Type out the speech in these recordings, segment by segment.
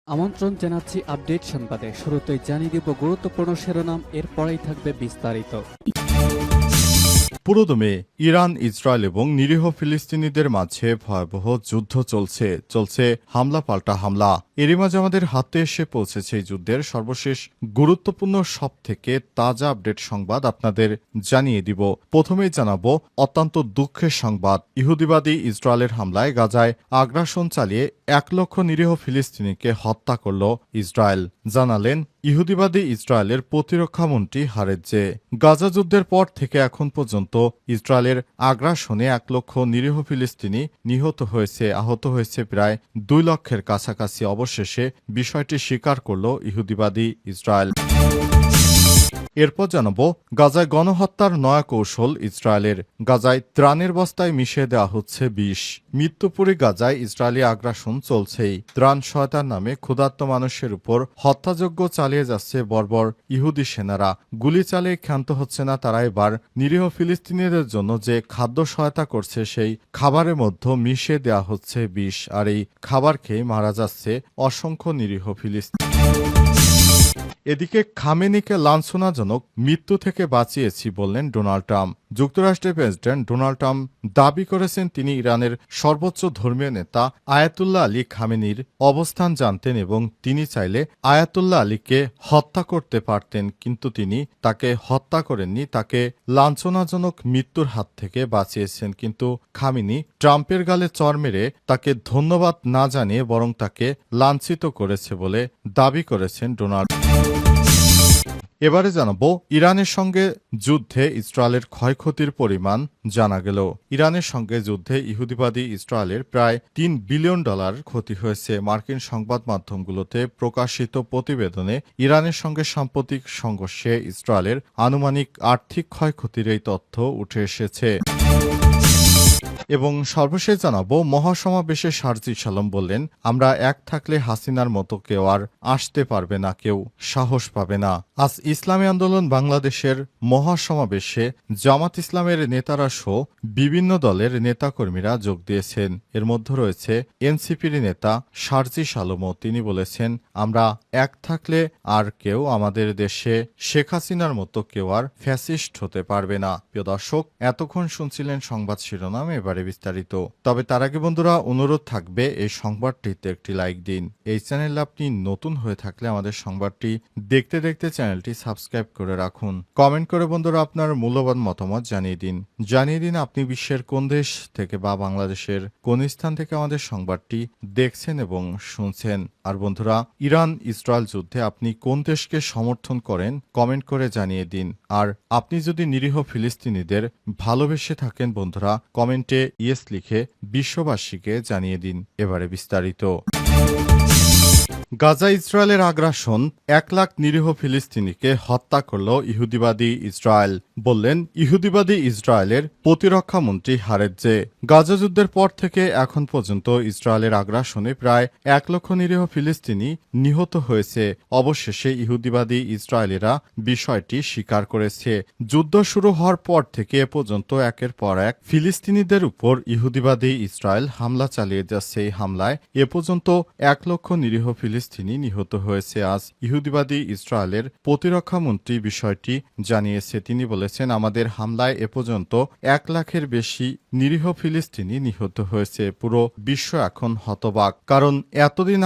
আমন্ত্রণ জানাচ্ছি আপডেট সংবাদে। শুরুতেই জানিয়ে দিব গুরুত্বপূর্ণ শিরোনাম, এরপরেই থাকবে বিস্তারিত। পুরোদমে ইরান, ইসরায়েল এবং নিরীহ ফিলিস্তিনিদের মাঝে ভয়াবহ যুদ্ধ চলছে হামলা পাল্টা হামলা। এরই মাঝে আমাদের হাতে এসে পৌঁছেছে এই যুদ্ধের সর্বশেষ গুরুত্বপূর্ণ সবথেকে তাজা আপডেট সংবাদ আপনাদের জানিয়ে দিব। প্রথমেই জানাবো অত্যন্ত দুঃখের সংবাদ। ইহুদিবাদী ইসরায়েলের হামলায় গাজায় আগ্রাসন চালিয়ে 1 লক্ষ নিরীহ ফিলিস্তিনিকে হত্যা করল ইসরায়েল, জানালেন ইহুদিবাদী ইসরায়েলের প্রতিরক্ষা মন্ত্রী হারেজ্জে। গাজা যুদ্ধের পর থেকে এখন পর্যন্ত ইসরায়েলের আগ্রাসনে 1 লক্ষ নিরীহ ফিলিস্তিনি নিহত হয়েছে, আহত হয়েছে প্রায় 2 লক্ষের কাছাকাছি। অবশেষে বিষয়টি স্বীকার করল ইহুদিবাদী ইসরায়েল। এরপর জানাবো গাজায় গণহত্যার নয়া কৌশল ইসরায়েলের। গাজায় ত্রাণের বস্তায় মিশিয়ে দেওয়া হচ্ছে বিষ। মৃত্যুপুরী গাজায় ইসরায়েলি আগ্রাসন চলছেই। ত্রাণ সহায়তার নামে ক্ষুধার্ত মানুষের উপর হত্যাযজ্ঞ চালিয়ে যাচ্ছে বর্বর ইহুদি সেনারা। গুলি চালিয়ে ক্ষান্ত হচ্ছে না তারা, এবার নিরীহ ফিলিস্তিনিদের জন্য যে খাদ্য সহায়তা করছে সেই খাবারের মধ্যে মিশিয়ে দেওয়া হচ্ছে বিষ, আর এই খাবার খেয়ে মারা যাচ্ছে অসংখ্য নিরীহ ফিলিস্তিনি। এদিকে খামেনিকে লাঞ্ছনাজনক মৃত্যু থেকে বাঁচিয়েছি বললেন ডোনাল্ড ট্রাম্প। যুক্তরাষ্ট্রের প্রেসিডেন্ট ডোনাল্ড ট্রাম্প দাবি করেছেন তিনি ইরানের সর্বোচ্চ ধর্মীয় নেতা আয়াতুল্লাহ আলী খামেনির অবস্থান জানতেন এবং তিনি চাইলে আয়াতুল্লাহ আলীকে হত্যা করতে পারতেন, কিন্তু তিনি তাকে হত্যা করেননি, তাকে লাঞ্ছনাজনক মৃত্যুর হাত থেকে বাঁচিয়েছেন। কিন্তু খামেনি ট্রাম্পের গালে চর মেরে তাকে ধন্যবাদ না জানিয়ে বরং তাকে লাঞ্ছিত করেছে বলে দাবি করেছেন ডোনাল্ড। এবারে জানাবো ইরানের সঙ্গে যুদ্ধে ইসরায়েলের ক্ষয়ক্ষতির পরিমাণ জানা গেল। ইরানের সঙ্গে যুদ্ধে ইহুদিবাদী ইসরায়েলের প্রায় $3 বিলিয়ন ক্ষতি হয়েছে। মার্কিন সংবাদ মাধ্যমগুলোতে প্রকাশিত প্রতিবেদনে ইরানের সঙ্গে সাম্প্রতিক সংঘর্ষে ইসরায়েলের আনুমানিক আর্থিক ক্ষয়ক্ষতির এই তথ্য উঠে এসেছে। এবং সর্বশেষ জানাবো মহাসমাবেশে শারজি সালাম বললেন, আমরা এক থাকলে হাসিনার মতো কেউ আর আসতে পারবে না, কেউ সাহস পাবে না। আজ ইসলামী আন্দোলন বাংলাদেশের মহাসমাবেশে জামাত ইসলামের নেতারা সহ বিভিন্ন দলের নেতাকর্মীরা যোগ দিয়েছেন। এর মধ্যে রয়েছে এনসিপির নেতা শারজি সালামও। তিনি বলেছেন, আমরা এক থাকলে আর কেউ আমাদের দেশে শেখ হাসিনার মতো কেউ আর ফ্যাসিস্ট হতে পারবে না। প্রিয় দর্শক, এতক্ষণ শুনছিলেন সংবাদ শিরোনাম, এবারে বিস্তারিত। তবে তার আগে বন্ধুরা অনুরোধ থাকবে এই সংবাদটিতে একটি লাইক দিন। এই চ্যানেলে আপনি নতুন হয়ে থাকলে আমাদের সংবাদটি দেখতে দেখতে চ্যানেলটি সাবস্ক্রাইব করে রাখুন। কমেন্ট করে বন্ধুরা আপনার মূল্যবান মতামত জানিয়ে দিন আপনি বিশ্বের কোন দেশ থেকে বা বাংলাদেশের কোন স্থান থেকে আমাদের সংবাদটি দেখছেন এবং শুনছেন। আর বন্ধুরা, ইরান ইসরায়েল যুদ্ধে আপনি কোন দেশকে সমর্থন করেন কমেন্ট করে জানিয়ে দিন। আর আপনি যদি নিরীহ ফিলিস্তিনিদের ভালোবেসে থাকেন বন্ধুরা, কমেন্টে ইয়েস লিখে বিশ্ববাসীকে জানিয়ে দিন। এবারে বিস্তারিত। গাজা ইসরায়েলের আগ্রাসন 1 লাখ নিরীহ ফিলিস্তিনিকে হত্যা করল ইহুদিবাদী ইসরায়েল, বললেন ইহুদিবাদী ইসরায়েলের প্রতিরক্ষা মন্ত্রী হারেজ্জে। গাজা যুদ্ধের পর থেকে এখন পর্যন্ত ইসরায়েলের আগ্রাসনে প্রায় 1 লক্ষ নিরীহ ফিলিস্তিনি নিহত হয়েছে। অবশেষে ইহুদিবাদী ইসরায়েলিরা বিষয়টি স্বীকার করেছে। যুদ্ধ শুরু হওয়ার পর থেকে এ পর্যন্ত একের পর এক ফিলিস্তিনিদের উপর ইহুদিবাদী ইসরায়েল হামলা চালিয়ে যাচ্ছে। এই হামলায় এ পর্যন্ত 1 লক্ষ নিরীহ ফিলিস্তিনি নিহত হয়েছে। আজ ইহুদিবাদী ইসরায়েলের প্রতিরক্ষা মন্ত্রী বিষয়টি জানিয়েছে। তিনি বলেছেন, আমাদের হামলায় এ পর্যন্ত 1 লাখের বেশি নিরীহ ফিলিস্তিনি নিহত হয়েছে। পুরো বিশ্ব এখন হতবাক, কারণ এতদিন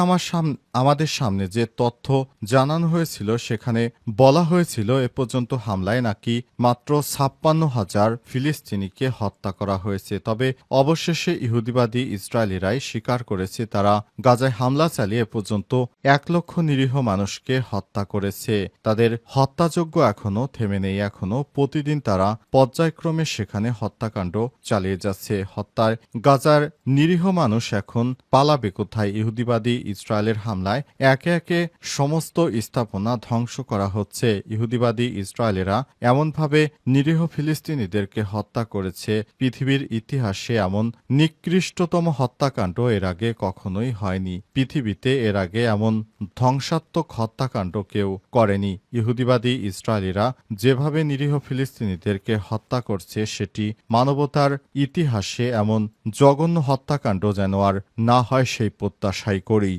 আমাদের সামনে যে তথ্য জানানো হয়েছিল সেখানে বলা হয়েছিল এ পর্যন্ত হামলায় নাকি মাত্র 56,000 ফিলিস্তিনিকে হত্যা করা হয়েছে। তবে অবশেষে ইহুদিবাদী ইসরায়েলিরাই স্বীকার করেছে তারা গাজায় হামলা চালিয়ে এ পর্যন্ত 1 লক্ষ নিরীহ মানুষকে হত্যা করেছে। তাদের হত্যাযজ্ঞ এখনো থেমে নেই। এখনো প্রতিদিন তারা পর্যায়ক্রমে সেখানে হত্যাকাণ্ড চালিয়ে যাচ্ছে। হত্যায় গাজার নিরীহ মানুষ এখন পালাবে কোথায়? ইহুদিবাদী ইসরায়েলের হামলায় একে একে সমস্ত স্থাপনা ধ্বংস করা হচ্ছে। ইহুদিবাদী ইসরায়েলেরা এমনভাবে নিরীহ ফিলিস্তিনিদেরকে হত্যা করেছে, পৃথিবীর ইতিহাসে এমন নিকৃষ্টতম হত্যাকাণ্ড এর আগে কখনোই হয়নি। পৃথিবীতে এর আগে এমন ধ্বংসাত্মক হত্যাকাণ্ড কেউ করেনি। ইহুদিবাদী ইসরায়েলিরা যেভাবে নিরীহ ফিলিস্তিনিদেরকে হত্যা করছে সেটি মানবতার ইতিহাসে এমন জঘন্য হত্যাকাণ্ড যেন আর না হয় সেই প্রত্যাশাই করি।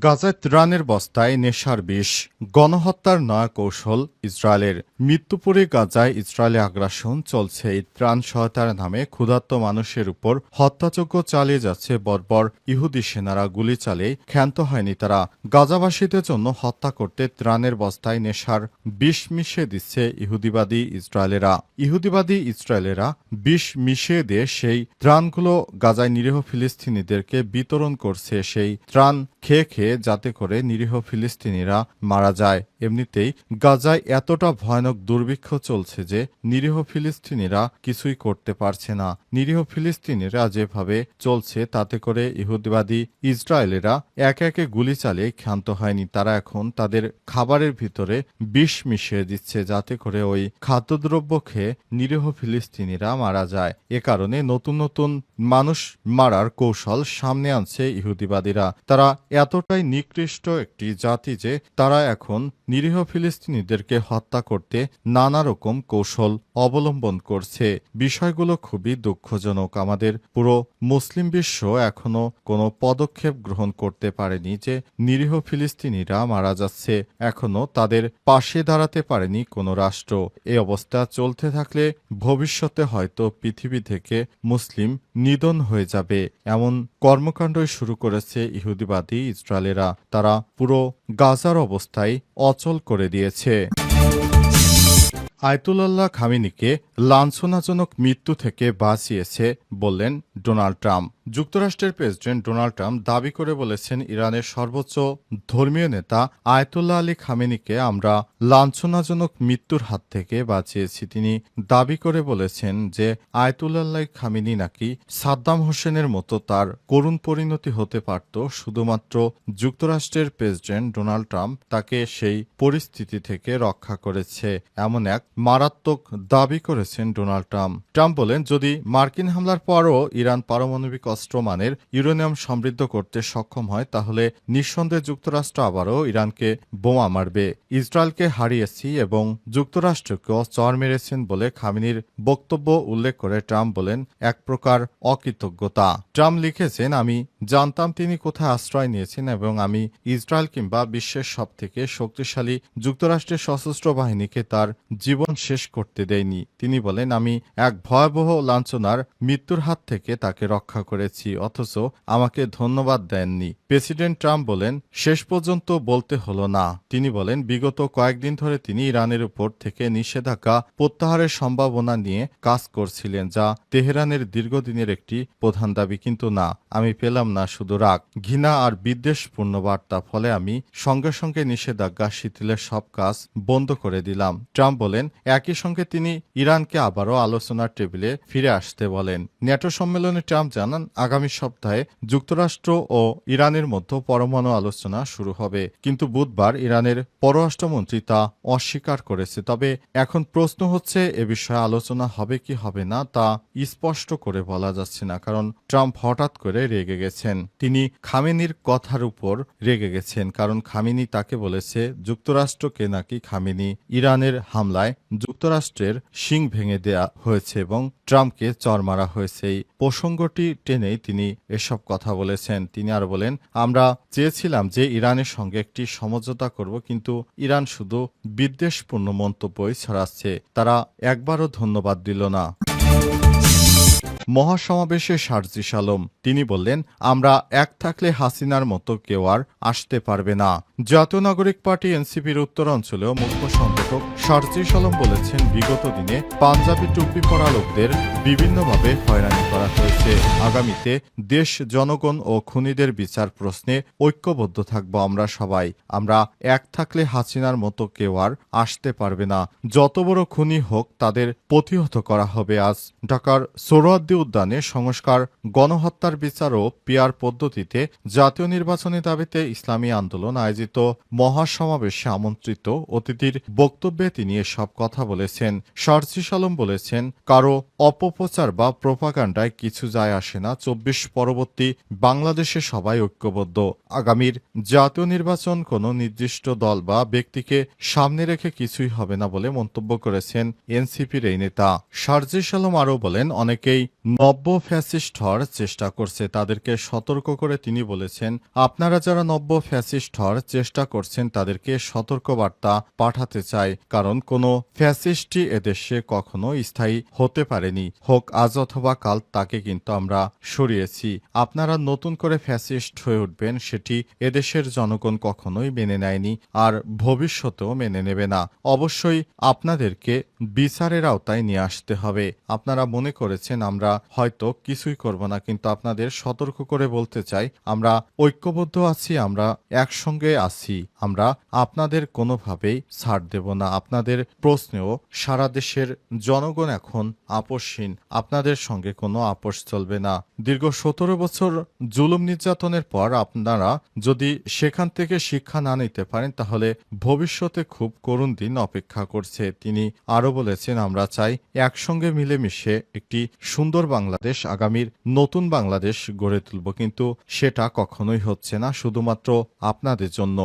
গাজায় ত্রাণের বস্তায় নেশার বিষ, গণহত্যার নয়া কৌশল ইসরায়েলের। মৃত্যুপুরী গাজায় ইসরায়েলি আগ্রাসন চলছে। এই ত্রাণ সহায়তার নামে ক্ষুধার্ত মানুষের উপর হত্যাযজ্ঞ চালিয়ে যাচ্ছে বর্বর ইহুদি সেনারা। গুলি চালিয়ে ক্ষান্ত হয়নি তারা। গাজাবাসীদের জন্য হত্যা করতে ত্রাণের বস্তায় নেশার বিষ মিশিয়ে দিচ্ছে ইহুদিবাদী ইসরায়েলেরা বিষ মিশিয়ে দিয়ে সেই ত্রাণগুলো গাজায় নিরীহ ফিলিস্তিনিদেরকে বিতরণ করছে। সেই ত্রাণ খেয়ে খেয়ে যাতে করে নিরীহ ফিলিস্তিনিরা মারা যায়। এমনিতেই গাজায় এতটা ভয়ানক দুর্ভিক্ষ চলছে যে নিরীহ ফিলিস্তিনিরা কিছুই করতে পারছে না। নিরীহ ফিলিস্তিনিরা যেভাবে চলছে তাতে করে ইহুদিবাদী ইসরায়েলেরা একে একে গুলি চালিয়ে ক্ষান্ত হয়নি। তারা এখন তাদের খাবারের ভিতরে বিষ মিশিয়ে দিচ্ছে যাতে করে ওই খাদ্যদ্রব্য খেয়ে নিরীহ ফিলিস্তিনিরা মারা যায়। এ কারণে নতুন নতুন মানুষ মারার কৌশল সামনে আনছে ইহুদিবাদীরা। তারা এতটাই নিকৃষ্ট একটি জাতি যে তারা এখন নিরীহ ফিলিস্তিনিদেরকে হত্যা করতে নানা রকম কৌশল অবলম্বন করছে। বিষয়গুলো খুবই দুঃখজনক। আমাদের পুরো মুসলিম বিশ্ব এখনো কোনো পদক্ষেপ গ্রহণ করতে পারেনি যে নিরীহ ফিলিস্তিনিরা মারা যাচ্ছে। এখনো তাদের পাশে দাঁড়াতে পারেনি কোনো রাষ্ট্র। এই অবস্থা চলতে থাকলে ভবিষ্যতে হয়তো পৃথিবী থেকে মুসলিম নিধন হয়ে যাবে। এমন কর্মকাণ্ডই শুরু করেছে ইহুদিবাদী ইসরায়েলেরা। তারা পুরো গাজার অবস্থায় অচল করে দিয়েছে। আয়াতুল্লাহ খামেনিকে লাঞ্ছনাজনক মৃত্যু থেকে বাঁচিয়েছে বললেন ডোনাল্ড ট্রাম্প। যুক্তরাষ্ট্রের প্রেসিডেন্ট ডোনাল্ড ট্রাম্প দাবি করে বলেছেন, ইরানের সর্বোচ্চ ধর্মীয় নেতা আয়াতুল্লাহ আলী খামেনিকে আমরা লাঞ্ছনাজনক মৃত্যুর হাত থেকে বাঁচিয়েছি। তিনি দাবি করে বলেছেন যে আয়াতুল্লাহ খামেনি নাকি সাদ্দাম হোসেনের মতো তার করুণ পরিণতি হতে পারত। শুধুমাত্র যুক্তরাষ্ট্রের প্রেসিডেন্ট ডোনাল্ড ট্রাম্প তাকে সেই পরিস্থিতি থেকে রক্ষা করেছে, এমন এক মারাত্মক দাবি করেছেন ডোনাল্ড ট্রাম্প। ট্রাম্প বলেন, যদি মার্কিন হামলার পরও ইরান পারমাণবিক অস্ত্র মানের ইউরেনিয়াম সমৃদ্ধ করতে সক্ষম হয় তাহলে নিঃসন্দেহে যুক্তরাষ্ট্র আবারও ইরানকে বোমা মারবে। ইসরায়েলকে হারিয়েছি এবং যুক্তরাষ্ট্রকেও চর মেরেছেন বলে খামেনির বক্তব্য উল্লেখ করে ট্রাম্প বলেন, এক প্রকার অকৃতজ্ঞতা। ট্রাম্প লিখেছেন, আমি জানতাম তিনি কোথায় আশ্রয় নিয়েছেন এবং আমি ইসরায়েল কিংবা বিশ্বের সবথেকে শক্তিশালী যুক্তরাষ্ট্রের সশস্ত্র বাহিনীকে তার জীবন শেষ করতে দেয়নি। তিনি বলেন, আমি এক ভয়াবহ লাঞ্ছনার মৃত্যুর হাত থেকে তাকে রক্ষা করেছি, অথচ আমাকে ধন্যবাদ দেননি। প্রেসিডেন্ট ট্রাম্প বলেন, শেষ পর্যন্ত বলতে হলো না। তিনি বলেন, বিগত কয়েকদিন ধরে তিনি ইরানের উপর থেকে নিষেধাজ্ঞা প্রত্যাহারের সম্ভাবনা নিয়ে কাজ করছিলেন, যা তেহরানের দীর্ঘদিনের একটি প্রধান দাবি। কিন্তু না, আমি পেলাম না শুধু রাগ, ঘৃণা আর বিদ্বেষপূর্ণ বার্তা। ফলে আমি সঙ্গে সঙ্গে নিষেধাজ্ঞা শিথিলের সব কাজ বন্ধ করে দিলাম। ট্রাম্প বলেন, একই সঙ্গে তিনি ইরানকে আবারও আলোচনার টেবিলে ফিরে আসতে বলেন। ন্যাটো সম্মেলনে ট্রাম্প জানান, আগামী সপ্তাহে যুক্তরাষ্ট্র ও ইরানের মধ্যে পরমাণু আলোচনা শুরু হবে। কিন্তু বুধবার ইরানের পররাষ্ট্রমন্ত্রী তা অস্বীকার করেছে। তবে এখন প্রশ্ন হচ্ছে, এ বিষয়ে আলোচনা হবে কি হবে না তা স্পষ্ট করে বলা যাচ্ছে না, কারণ ট্রাম্প হঠাৎ করে রেগে গেছেন। তিনি খামেনির কথার উপর রেগে গেছেন, কারণ খামেনি তাকে বলেছে যুক্তরাষ্ট্রকে নাকি খামেনি ইরানের হামলায় যুক্তরাষ্ট্রের শিং ভেঙে দেয়া হয়েছে এবং ট্রাম্পকে চর মারা হয়েছে। এই প্রসঙ্গটি টেনেই তিনি এসব কথা বলেছেন। তিনি আর বলেন, আমরা চেয়েছিলাম যে ইরানের সঙ্গে একটি সমঝোতা করব, কিন্তু ইরান শুধু বিদ্বেষপূর্ণ মন্তব্যই ছড়াচ্ছে। তারা একবারও ধন্যবাদ দিল না। মহাসমাবেশে শারজিস আলম তিনি বললেন, আমরা এক থাকলে হাসিনার মতো কেউ আর আসতে পারবে না। জাতীয় নাগরিক পার্টি এনসিপির উত্তর অঞ্চলেও মুখ্য সংগঠক শারজিস আলম বলেছেন, বিগত দিনে পাঞ্জাবি টুপি পরা লোকদের বিভিন্নভাবে হয়রানি করা হয়েছে। আগামীতে দেশ, জনগণ ও খুনিদের বিচার প্রশ্নে ঐক্যবদ্ধ থাকব আমরা সবাই। আমরা এক থাকলে হাসিনার মতো কেউ আর আসতে পারবে না। যত বড় খুনি হোক তাদের প্রতিহত করা হবে। আজ ঢাকার সোহরাওয়ার্দী উদ্যানে সংস্কার, গণহত্যার বিচার ও পিআর পদ্ধতিতে জাতীয় নির্বাচনের দাবিতে ইসলামী আন্দোলন আয়োজিত মহাসমাবেশে আমন্ত্রিত অতিথির বক্তব্যে তিনি এসব কথা বলেছেন। শারজিস আলম বলেছেন, কারো অপপ্রচার বা প্রোপাগান্ডায় কিছু যায় আসে না। ২৪ পরবর্তী বাংলাদেশে সবাই ঐক্যবদ্ধ। আগামীর জাতীয় নির্বাচন কোনো নির্দিষ্ট দল বা ব্যক্তিকে সামনে রেখে কিছুই হবে না বলে মন্তব্য করেছেন এনসিপির এই নেতা। শারজিস আলম আরও বলেন, অনেকেই নব্য ফ্যাসিস্ট হওয়ার চেষ্টা করছে তাদেরকে সতর্ক করে তিনি বলেছেন, আপনারা যারা নব্য ফ্যাসিস্ট হওয়ার চেষ্টা করছেন তাদেরকে সতর্কবার্তা পাঠাতে চাই, কারণ কোনো ফ্যাসিস্টই এদেশে কখনো স্থায়ী হতে পারেনি, হোক আজ অথবা কাল তাকে কিন্তু আমরা সরিয়েছি। আপনারা নতুন করে ফ্যাসিস্ট হয়ে উঠবেন সেটি এদেশের জনগণ কখনোই মেনে নেয়নি আর ভবিষ্যতেও মেনে নেবে না। অবশ্যই আপনাদেরকে বিচারের আওতায় নিয়ে আসতে হবে। আপনারা মনে করেছেন আমরা হয়তো কিছুই করব না, কিন্তু আপনাদের সতর্ক করে বলতে চাই আমরা ঐক্যবদ্ধ আছি, আমরা একসঙ্গে আছি, আমরা আপনাদের কোনোভাবেই ছাড় দেব না। আপনাদের প্রশ্নেও সারা দেশের জনগণ এখন আপোষহীন, আপনাদের সঙ্গে কোনো আপোষ চলবে না। দীর্ঘ 17 বছর জুলুম নির্যাতনের পর আপনারা যদি সেখান থেকে শিক্ষা না নিতে পারেন তাহলে ভবিষ্যতে খুব করুণ দিন অপেক্ষা করছে। তিনি আরও বলেছেন, আমরা চাই একসঙ্গে মিলেমিশে একটি সুন্দর বাংলাদেশ, আগামীর নতুন বাংলাদেশ গড়ে তুলব, কিন্তু সেটা কখনোই হচ্ছে না শুধুমাত্র আপনাদের জন্য।